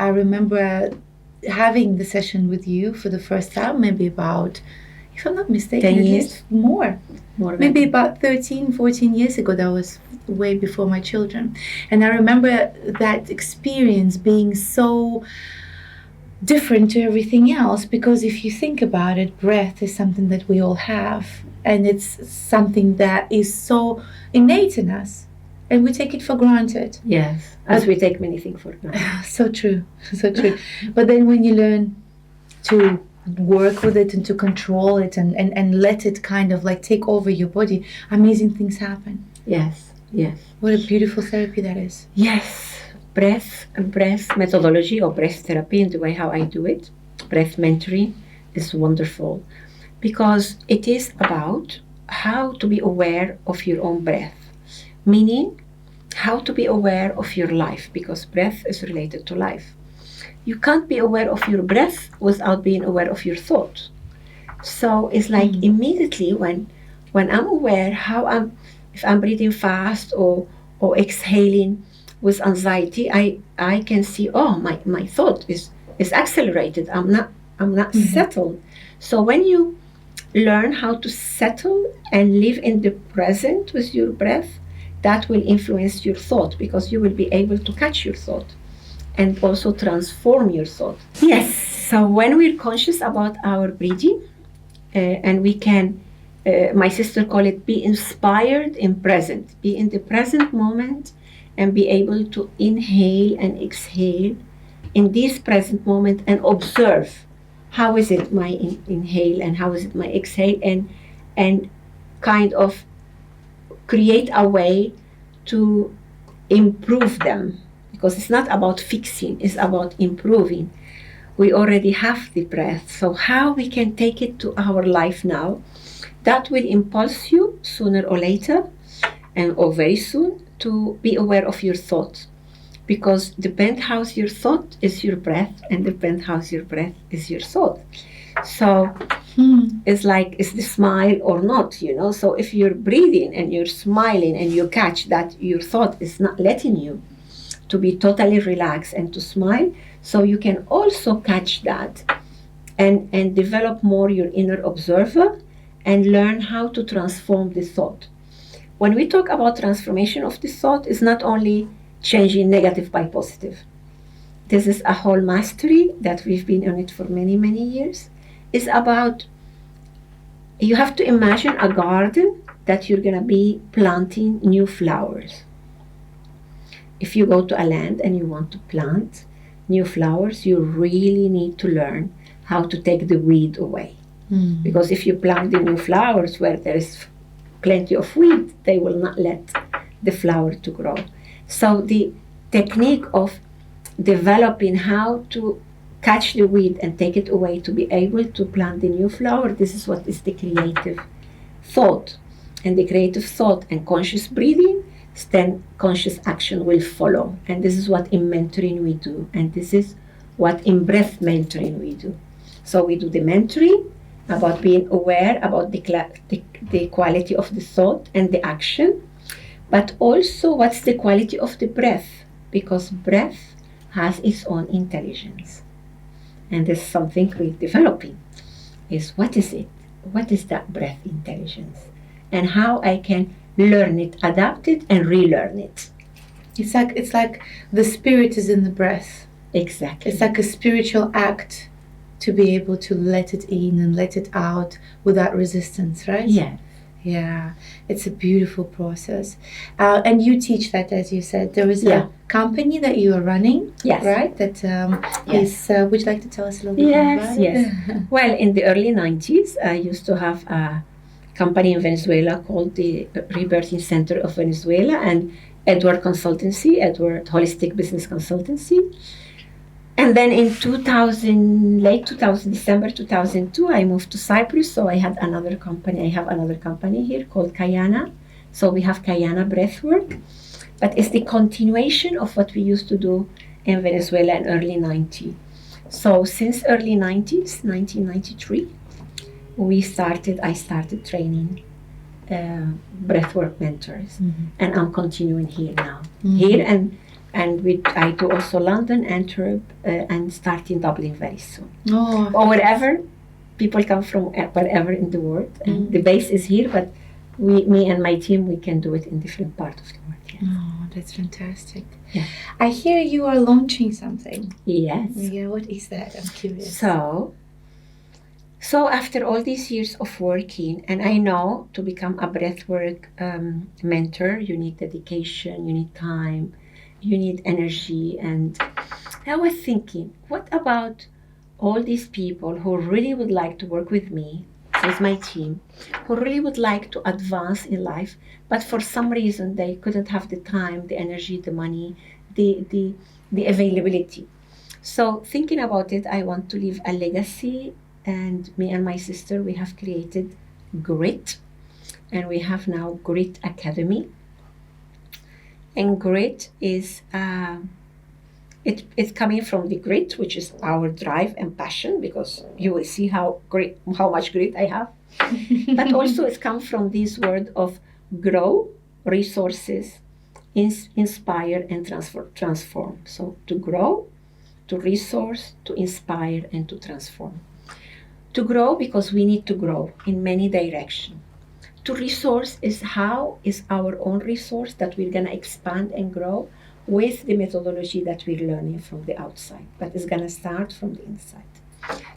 I remember having the session with you for the first time, maybe about, if I'm not mistaken, 10 at years? least more. Maybe than about 13, 14 years ago. That was way before my children. And I remember that experience being so different to everything else, because if you think about it, breath is something that we all have, and it's something that is so innate in us, and we take it for granted. Yes, as we take many things for granted. So true, so true. But then when you learn to work with it and to control it and let it kind of like take over your body, amazing things happen. Yes, yes. What a beautiful therapy that is. Yes. Breath methodology or breath therapy, and the way how I do it, breath mentoring, is wonderful because it is about how to be aware of your own breath, meaning how to be aware of your life, because breath is related to life. You can't be aware of your breath without being aware of your thought. So it's like immediately when I'm aware if I'm breathing fast or exhaling with anxiety, I can see, my thought is accelerated. I'm not settled. So when you learn how to settle and live in the present with your breath, that will influence your thought, because you will be able to catch your thought and also transform your thought. Yes, so when we're conscious about our breathing, and we can, my sister called it, be inspired in present, be in the present moment, and be able to inhale and exhale in this present moment and observe how is it my inhale and how is it my exhale, and kind of create a way to improve them, because it's not about fixing, it's about improving. We already have the breath, so how we can take it to our life now, that will impulse you sooner or later, or very soon, to be aware of your thoughts, because the penthouse your thought is your breath, and the penthouse your breath is your thought. So it's like, is the smile or not, so if you're breathing and you're smiling and you catch that your thought is not letting you to be totally relaxed and to smile, so you can also catch that and develop more your inner observer and learn how to transform the thought. When we talk about transformation of the thought, it's not only changing negative by positive. This is a whole mastery that we've been on it for many, many years. It's about, you have to imagine a garden that you're going to be planting new flowers. If you go to a land and you want to plant new flowers, you really need to learn how to take the weed away. Because if you plant the new flowers where there is plenty of weed, they will not let the flower to grow. So the technique of developing how to catch the weed and take it away to be able to plant the new flower, this is what is the creative thought. And the creative thought and conscious breathing, then conscious action will follow. And this is what in mentoring we do. And this is what in breath mentoring we do. So we do the mentoring about being aware about the quality of the thought and the action, but also what's the quality of the breath, because breath has its own intelligence. And there's something we're developing, is what is it? What is that breath intelligence? And how I can learn it, adapt it, and relearn it. It's like the spirit is in the breath. Exactly. It's like a spiritual act to be able to let it in and let it out without resistance, right? Yeah. Yeah, it's a beautiful process. And you teach that, as you said. There is a company that you are running, yes, right? That is, would you like to tell us a little bit more about it? Yes. Well, in the early 90s, I used to have a company in Venezuela called the Rebirthing Center of Venezuela and Edward Consultancy, Edward Holistic Business Consultancy. And then in late 2000, December 2002, I moved to Cyprus. So I had another company. I have another company here called KAYANA. So we have KAYANA Breathwork. But it's the continuation of what we used to do in Venezuela in early 90s. So since early 90s, 1993, I started training breathwork mentors. And I'm continuing here now. Here, and And I do also London, Antwerp, and starting Dublin very soon. Oh, Or wherever people come from, wherever in the world. And the base is here, but me and my team, we can do it in different parts of the world. Yes. Oh, that's fantastic. Yeah. I hear you are launching something. Yes. Yeah, what is that? I'm curious. So after all these years of working, and I know to become a breathwork mentor, you need dedication, you need time, you need energy. And I was thinking, what about all these people who really would like to work with me, with my team, who really would like to advance in life, but for some reason they couldn't have the time, the energy, the money, the availability. So thinking about it, I want to leave a legacy. And me and my sister, we have created Grit, and we have now Grit Academy. And Grit is it's coming from the grit, which is our drive and passion, because you will see how much grit I have. But also it's come from this word of grow, resources, inspire, and transform. So to grow, to resource, to inspire, and to transform. To grow, because we need to grow in many directions. To resource is how is our own resource that we're going to expand and grow with the methodology that we're learning from the outside, but it's going to start from the inside.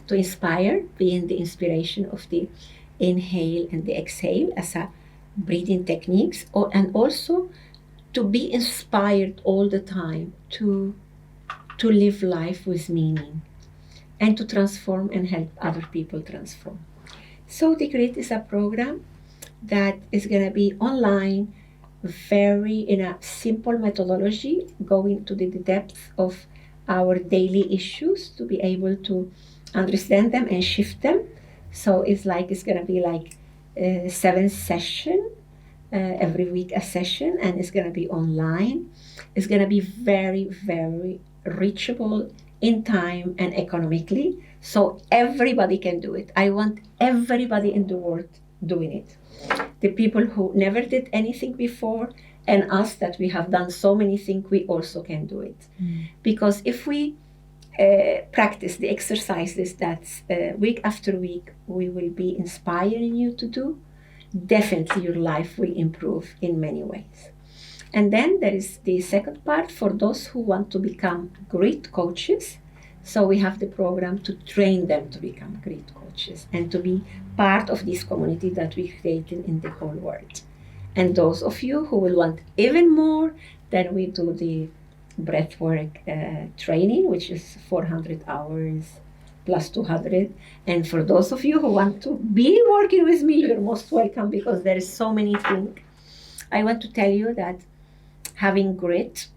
To inspire, being the inspiration of the inhale and the exhale as a breathing techniques, and also to be inspired all the time to live life with meaning, and to transform and help other people transform. So the Grit is a program that is going to be online, very in a simple methodology, going to the depth of our daily issues to be able to understand them and shift them. So it's going to be like 7 sessions, every week a session, and it's going to be online. It's going to be very, very reachable in time and economically, so everybody can do it. I want everybody in the world doing it. The people who never did anything before, and us that we have done so many things, we also can do it. Because if we practice the exercises that week after week we will be inspiring you to do, definitely your life will improve in many ways. And then there is the second part for those who want to become great coaches. So we have the program to train them to become great coaches and to be part of this community that we created in the whole world. And those of you who will want even more, then we do the breathwork training, which is 400 hours plus 200. And for those of you who want to be working with me, you're most welcome, because there is so many things. I want to tell you that having Grit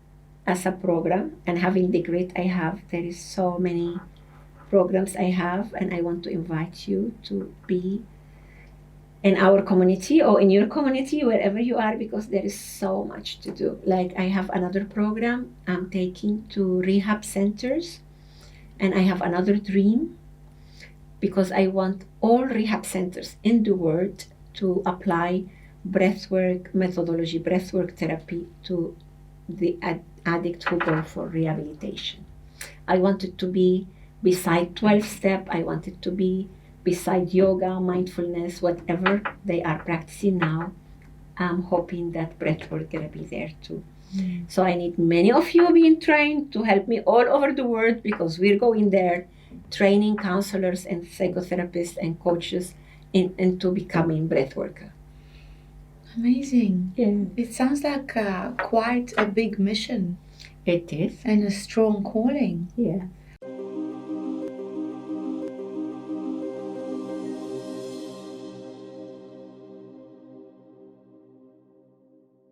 as a program and having the Grit I have, there is so many programs I have, and I want to invite you to be in our community or in your community, wherever you are, because there is so much to do. Like I have another program I'm taking to rehab centers, and I have another dream, because I want all rehab centers in the world to apply breathwork methodology, breathwork therapy to the addict who go for rehabilitation. I want it to be beside 12-step. I want it to be beside yoga, mindfulness, whatever they are practicing now. I'm hoping that breathwork gonna be there too. So I need many of you being trained to help me all over the world, because we're going there training counselors and psychotherapists and coaches into becoming breathworker. Amazing. Yeah. It sounds like quite a big mission. It is. And a strong calling. Yes.